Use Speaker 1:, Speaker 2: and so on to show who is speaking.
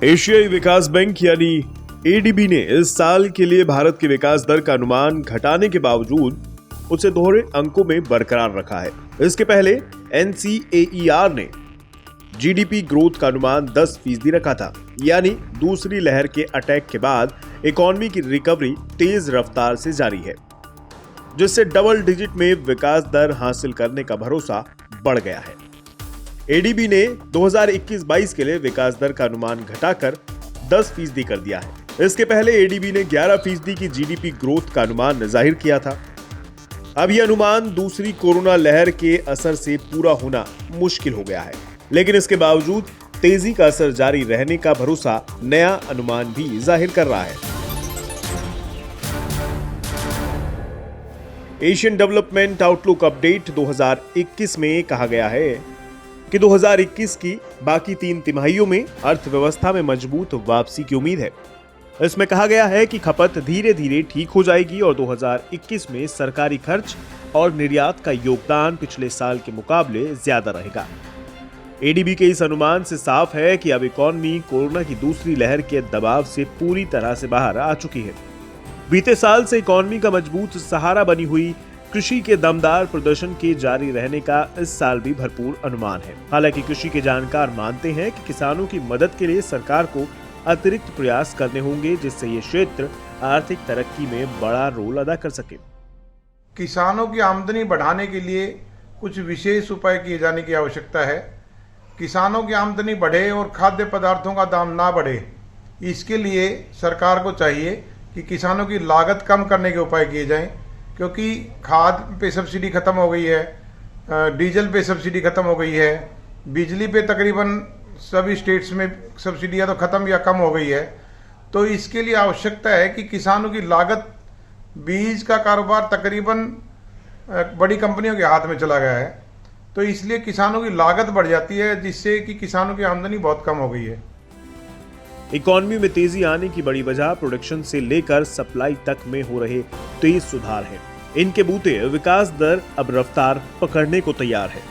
Speaker 1: एशियाई विकास बैंक यानी एडीबी ने इस साल के लिए भारत की विकास दर का अनुमान घटाने के बावजूद उसे दोहरे अंकों में बरकरार रखा है। इसके पहले एनसीएईआर ने जीडीपी ग्रोथ का अनुमान 10% रखा था, यानी दूसरी लहर के अटैक के बाद इकोनॉमी की रिकवरी तेज रफ्तार से जारी है, जिससे डबल डिजिट में विकास दर हासिल करने का भरोसा बढ़ गया है। एडीबी ने 2021-22 के लिए विकास दर का अनुमान घटाकर 10% कर दिया है। इसके पहले एडीबी ने 11% की जीडीपी ग्रोथ का अनुमान जाहिर किया था। अब यह अनुमान दूसरी कोरोना लहर के असर से पूरा होना मुश्किल हो गया है, लेकिन इसके बावजूद तेजी का असर जारी रहने का भरोसा नया अनुमान भी जाहिर कर रहा है। एशियन डेवलपमेंट आउटलुक अपडेट 2021 में कहा गया है कि 2021 की बाकी 3 तिमाहियों में अर्थव्यवस्था में मजबूत वापसी की उम्मीद है। इसमें कहा गया है कि खपत धीरे धीरे ठीक हो जाएगी और 2021 में सरकारी खर्च और निर्यात का योगदान पिछले साल के मुकाबले ज्यादा रहेगा। एडीबी के इस अनुमान से साफ है कि अब इकोनॉमी कोरोना की दूसरी लहर के दबाव से पूरी तरह से बाहर आ चुकी है। बीते साल से इकोनॉमी का मजबूत सहारा बनी हुई कृषि के दमदार प्रदर्शन के जारी रहने का इस साल भी भरपूर अनुमान है। हालांकि कृषि के जानकार मानते हैं कि किसानों की मदद के लिए सरकार को अतिरिक्त प्रयास करने होंगे, जिससे ये क्षेत्र आर्थिक तरक्की में बड़ा रोल अदा कर सके।
Speaker 2: किसानों की आमदनी बढ़ाने के लिए कुछ विशेष उपाय किए जाने की आवश्यकता है। किसानों की आमदनी बढ़े और खाद्य पदार्थों का दाम ना बढ़े, इसके लिए सरकार को चाहिए कि किसानों की लागत कम करने के उपाय किए जाएं, क्योंकि खाद पे सब्सिडी खत्म हो गई है, डीजल पे सब्सिडी खत्म हो गई है, बिजली पे तकरीबन सभी स्टेट्स में सब्सिडियां तो खत्म या कम हो गई है। तो इसके लिए आवश्यकता है कि किसानों की लागत, बीज का कारोबार तकरीबन बड़ी कंपनियों के हाथ में चला गया है, तो इसलिए किसानों की लागत बढ़ जाती है, जिससे कि किसानों की आमदनी बहुत कम हो गई है।
Speaker 1: इकोनॉमी में तेजी आने की बड़ी वजह प्रोडक्शन से लेकर सप्लाई तक में हो रहे तेज सुधार है। इनके बूते विकास दर अब रफ्तार पकड़ने को तैयार है।